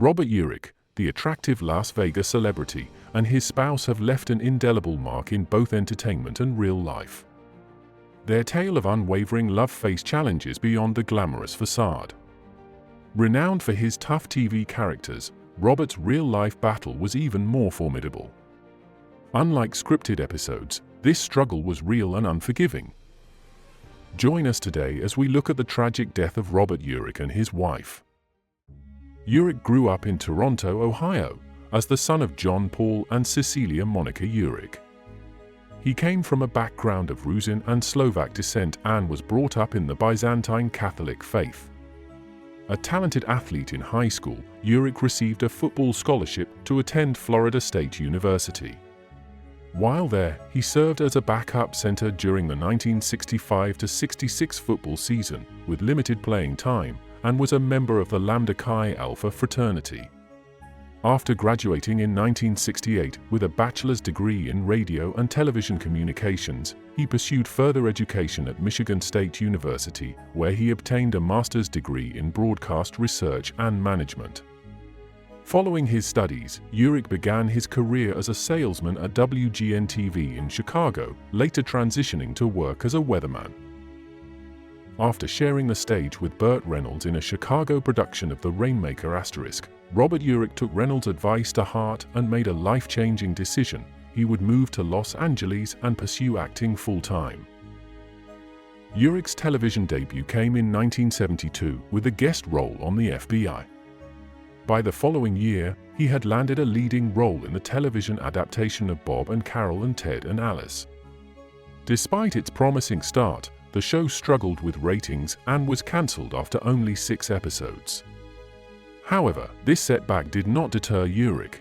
Robert Urich, the attractive Las Vegas celebrity, and his spouse have left an indelible mark in both entertainment and real life. Their tale of unwavering love faced challenges beyond the glamorous facade. Renowned for his tough TV characters, Robert's real-life battle was even more formidable. Unlike scripted episodes, this struggle was real and unforgiving. Join us today as we look at the tragic death of Robert Urich and his wife. Urich grew up in Toronto, Ohio, as the son of John Paul and Cecilia Monica Urich. He came from a background of Rusin and Slovak descent and was brought up in the Byzantine Catholic faith. A talented athlete in high school, Urich received a football scholarship to attend Florida State University. While there, he served as a backup center during the 1965-66 football season, with limited playing time, and was a member of the Lambda Chi Alpha fraternity. After graduating in 1968 with a bachelor's degree in radio and television communications, he pursued further education at Michigan State University, where he obtained a master's degree in broadcast research and management. Following his studies, Urich began his career as a salesman at WGN-TV in Chicago, later transitioning to work as a weatherman. After sharing the stage with Burt Reynolds in a Chicago production of The Rainmaker *, Robert Urich took Reynolds' advice to heart and made a life-changing decision: he would move to Los Angeles and pursue acting full-time. Urich's television debut came in 1972 with a guest role on the FBI. By the following year, he had landed a leading role in the television adaptation of Bob and Carol and Ted and Alice. Despite its promising start, the show struggled with ratings and was cancelled after only 6 episodes. However, this setback did not deter Urich.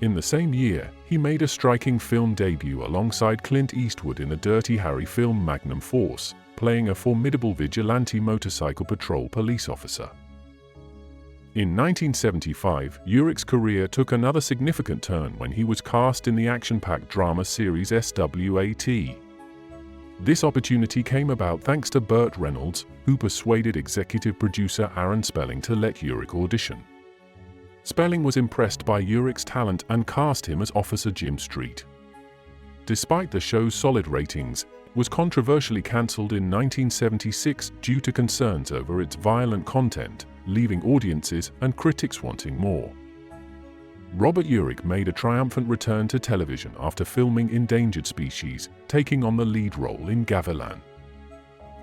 In the same year, he made a striking film debut alongside Clint Eastwood in the Dirty Harry film Magnum Force, playing a formidable vigilante motorcycle patrol police officer. In 1975, Urich's career took another significant turn when he was cast in the action-packed drama series SWAT. This opportunity came about thanks to Burt Reynolds, who persuaded executive producer Aaron Spelling to let Urich audition. Spelling was impressed by Urich's talent and cast him as Officer Jim Street. Despite the show's solid ratings, it was controversially cancelled in 1976 due to concerns over its violent content, leaving audiences and critics wanting more. Robert Urich made a triumphant return to television after filming Endangered Species, taking on the lead role in Gavilan.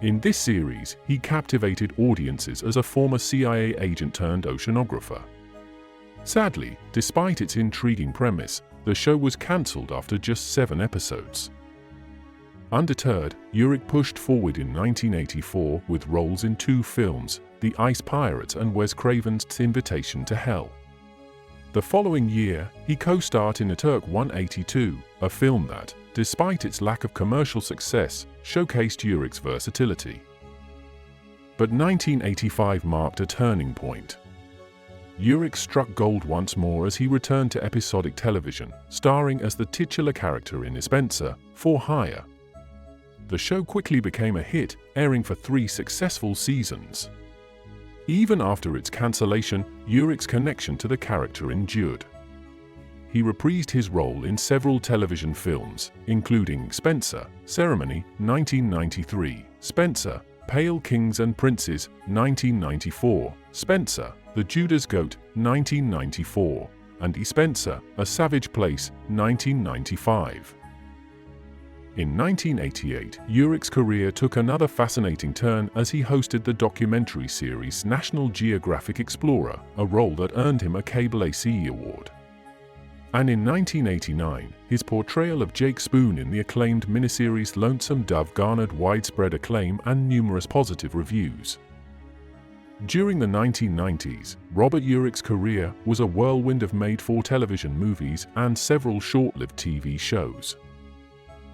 In this series, he captivated audiences as a former CIA agent turned oceanographer. Sadly, despite its intriguing premise, the show was cancelled after just 7 episodes. Undeterred, Urich pushed forward in 1984 with roles in 2 films, The Ice Pirates and Wes Craven's Invitation to Hell. The following year, he co-starred in Turk 182, a film that, despite its lack of commercial success, showcased Urich's versatility. But 1985 marked a turning point. Urich struck gold once more as he returned to episodic television, starring as the titular character in Spencer, For Hire. The show quickly became a hit, airing for 3 successful seasons. Even after its cancellation, Urich's connection to the character endured. He reprised his role in several television films, including Spencer, Ceremony, 1993, Spencer, Pale Kings and Princes, 1994, Spencer, The Judas Goat, 1994, and Spencer, A Savage Place, 1995. In 1988, Urich's career took another fascinating turn as he hosted the documentary series National Geographic Explorer, a role that earned him a Cable ACE Award. And in 1989, his portrayal of Jake Spoon in the acclaimed miniseries Lonesome Dove garnered widespread acclaim and numerous positive reviews. During the 1990s, Robert Urich's career was a whirlwind of made-for-television movies and several short-lived TV shows.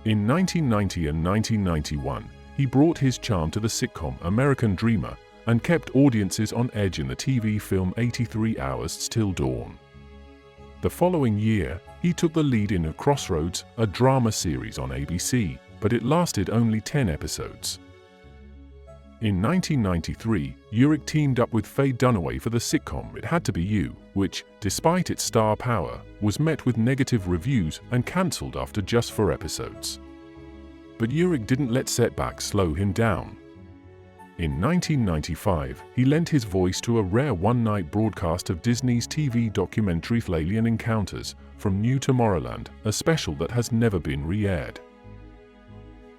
In 1990 and 1991, he brought his charm to the sitcom American Dreamer and kept audiences on edge in the TV film 83 Hours Till Dawn. The following year, he took the lead in Crossroads, a drama series on ABC, but it lasted only 10 episodes. In 1993, Urich teamed up with Faye Dunaway for the sitcom It Had to Be You, which, despite its star power, was met with negative reviews and cancelled after just 4 episodes. But Urich didn't let setbacks slow him down. In 1995, he lent his voice to a rare one-night broadcast of Disney's TV documentary Alien Encounters from New Tomorrowland, a special that has never been re-aired.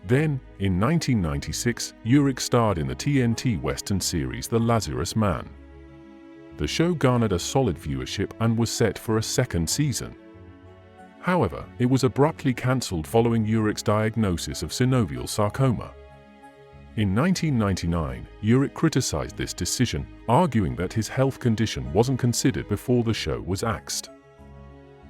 Then, in 1996, Urich starred in the TNT Western series The Lazarus Man. The show garnered a solid viewership and was set for a 2nd season. However, it was abruptly cancelled following Urich's diagnosis of synovial sarcoma. In 1999, Urich criticized this decision, arguing that his health condition wasn't considered before the show was axed.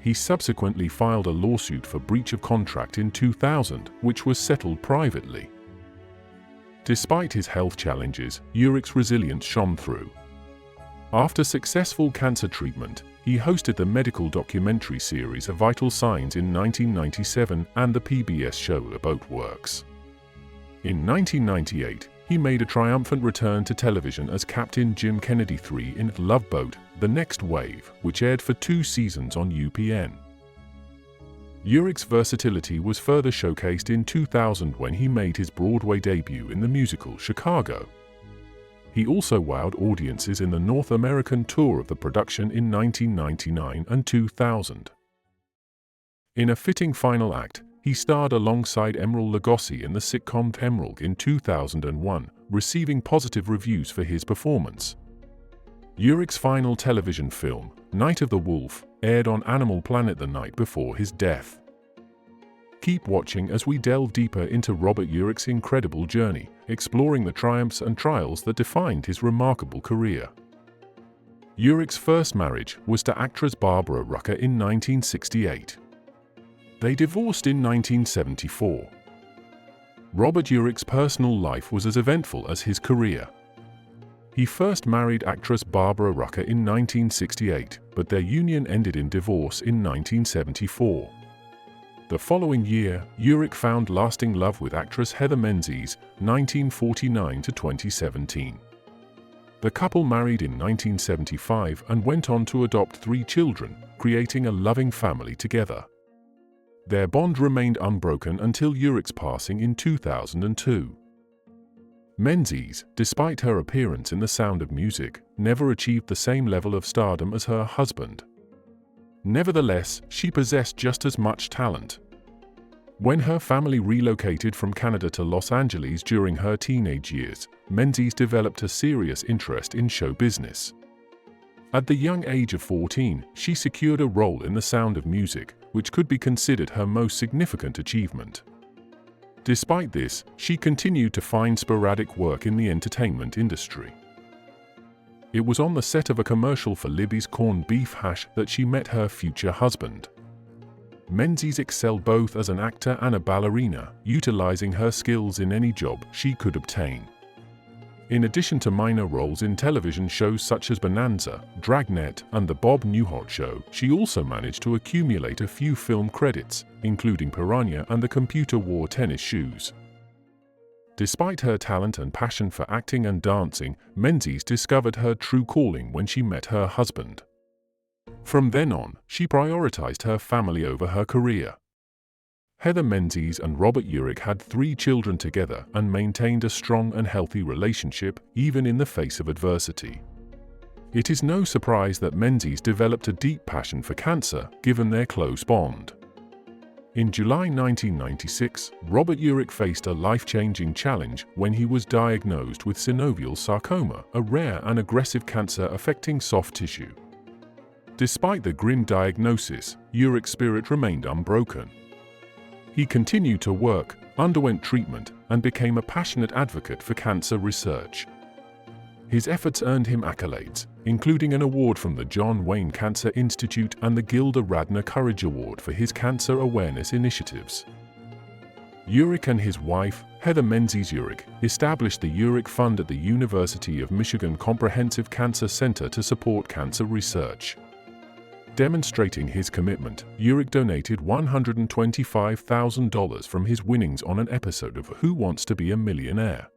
He subsequently filed a lawsuit for breach of contract in 2000, which was settled privately. Despite his health challenges, Urich's resilience shone through. After successful cancer treatment, he hosted the medical documentary series A Vital Signs in 1997 and the PBS show A Boat Works. In 1998, he made a triumphant return to television as Captain Jim Kennedy III in Love Boat: The Next Wave, which aired for 2 seasons on UPN. Urich's versatility was further showcased in 2000 when he made his Broadway debut in the musical Chicago. He also wowed audiences in the North American tour of the production in 1999 and 2000. In a fitting final act, he starred alongside Emeril Lagasse in the sitcom Emeril in 2001, receiving positive reviews for his performance. Urich's final television film, Night of the Wolf, aired on Animal Planet the night before his death. Keep watching as we delve deeper into Robert Urich's incredible journey, exploring the triumphs and trials that defined his remarkable career. Urich's first marriage was to actress Barbara Rucker in 1968. They divorced in 1974. Robert Urich's personal life was as eventful as his career. He first married actress Barbara Rucker in 1968, but their union ended in divorce in 1974. The following year, Urich found lasting love with actress Heather Menzies, 1949 to 2017. The couple married in 1975 and went on to adopt 3 children, creating a loving family together. Their bond remained unbroken until Urich's passing in 2002. Menzies, despite her appearance in The Sound of Music, never achieved the same level of stardom as her husband. Nevertheless, she possessed just as much talent. When her family relocated from Canada to Los Angeles during her teenage years, Menzies developed a serious interest in show business. At the young age of 14, she secured a role in The Sound of Music, which could be considered her most significant achievement. Despite this, she continued to find sporadic work in the entertainment industry. It was on the set of a commercial for Libby's corned beef hash that she met her future husband. Menzies excelled both as an actor and a ballerina, utilizing her skills in any job she could obtain. In addition to minor roles in television shows such as Bonanza, Dragnet, and The Bob Newhart Show, she also managed to accumulate a few film credits, including Piranha and The Computer Wore Tennis Shoes. Despite her talent and passion for acting and dancing, Menzies discovered her true calling when she met her husband. From then on, she prioritized her family over her career. Heather Menzies and Robert Urich had 3 children together and maintained a strong and healthy relationship even in the face of adversity. It is no surprise that Menzies developed a deep passion for cancer, given their close bond. In July 1996, Robert Urich faced a life-changing challenge when he was diagnosed with synovial sarcoma, a rare and aggressive cancer affecting soft tissue. Despite the grim diagnosis, Urich's spirit remained unbroken. He continued to work, underwent treatment, and became a passionate advocate for cancer research. His efforts earned him accolades, including an award from the John Wayne Cancer Institute and the Gilda Radner Courage Award for his cancer awareness initiatives. Urich and his wife, Heather Menzies Urich, established the Urich Fund at the University of Michigan Comprehensive Cancer Center to support cancer research. Demonstrating his commitment, Urich donated $125,000 from his winnings on an episode of Who Wants to Be a Millionaire?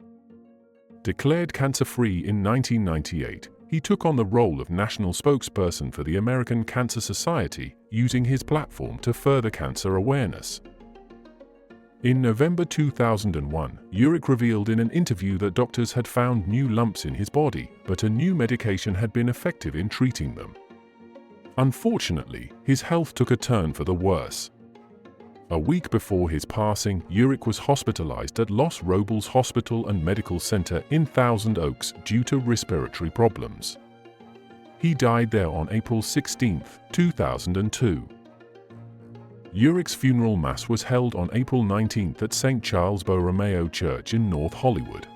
Declared cancer-free in 1998, he took on the role of national spokesperson for the American Cancer Society, using his platform to further cancer awareness. In November 2001, Urich revealed in an interview that doctors had found new lumps in his body, but a new medication had been effective in treating them. Unfortunately, his health took a turn for the worse. A week before his passing, Urich was hospitalized at Los Robles Hospital and Medical Center in Thousand Oaks due to respiratory problems. He died there on April 16, 2002. Urich's funeral mass was held on April 19 at St. Charles Borromeo Church in North Hollywood.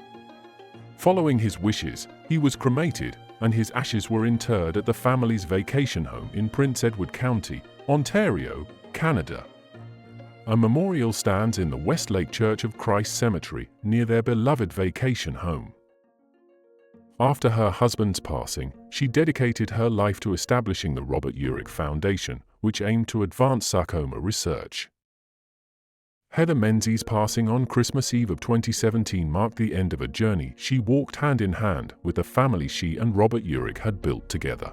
Following his wishes, he was cremated, and his ashes were interred at the family's vacation home in Prince Edward County, Ontario, Canada. A memorial stands in the Westlake Church of Christ Cemetery near their beloved vacation home. After her husband's passing, she dedicated her life to establishing the Robert Urich Foundation, which aimed to advance sarcoma research. Heather Menzies' passing on Christmas Eve of 2017 marked the end of a journey she walked hand in hand with the family she and Robert Urich had built together.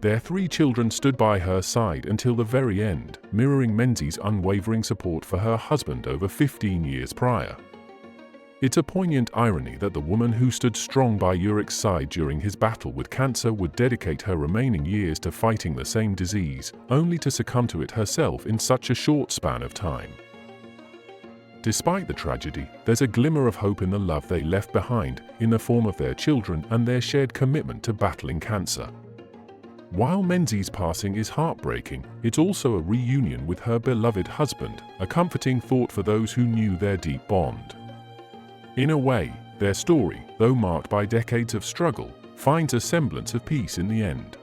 Their 3 children stood by her side until the very end, mirroring Menzies' unwavering support for her husband over 15 years prior. It's a poignant irony that the woman who stood strong by Urich's side during his battle with cancer would dedicate her remaining years to fighting the same disease, only to succumb to it herself in such a short span of time. Despite the tragedy, there's a glimmer of hope in the love they left behind, in the form of their children and their shared commitment to battling cancer. While Menzies' passing is heartbreaking, it's also a reunion with her beloved husband, a comforting thought for those who knew their deep bond. In a way, their story, though marked by decades of struggle, finds a semblance of peace in the end.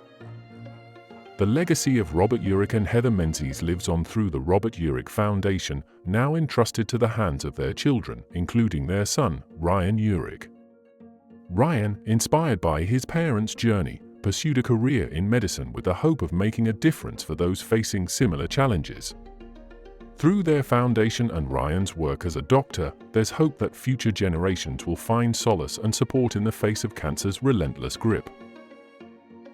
The legacy of Robert Urich and Heather Menzies lives on through the Robert Urich Foundation, now entrusted to the hands of their children, including their son, Ryan Urich. Ryan, inspired by his parents' journey, pursued a career in medicine with the hope of making a difference for those facing similar challenges. Through their foundation and Ryan's work as a doctor, there's hope that future generations will find solace and support in the face of cancer's relentless grip.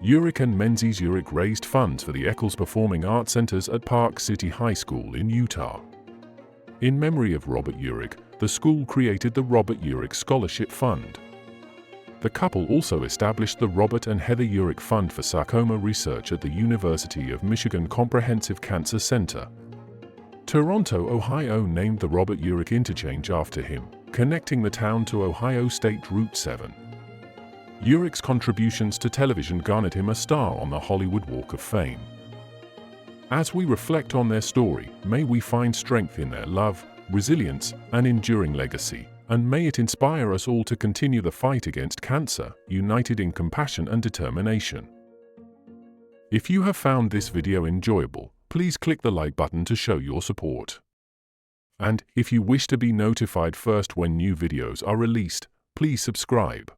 Urich and Menzies Urich raised funds for the Eccles Performing Arts Centers at Park City High School in Utah. In memory of Robert Urich, the school created the Robert Urich Scholarship Fund. The couple also established the Robert and Heather Urich Fund for Sarcoma Research at the University of Michigan Comprehensive Cancer Center. Toronto, Ohio named the Robert Urich Interchange after him, connecting the town to Ohio State Route 7. Urich's contributions to television garnered him a star on the Hollywood Walk of Fame. As we reflect on their story, may we find strength in their love, resilience, and enduring legacy, and may it inspire us all to continue the fight against cancer, united in compassion and determination. If you have found this video enjoyable, please click the like button to show your support. And if you wish to be notified first when new videos are released, please subscribe.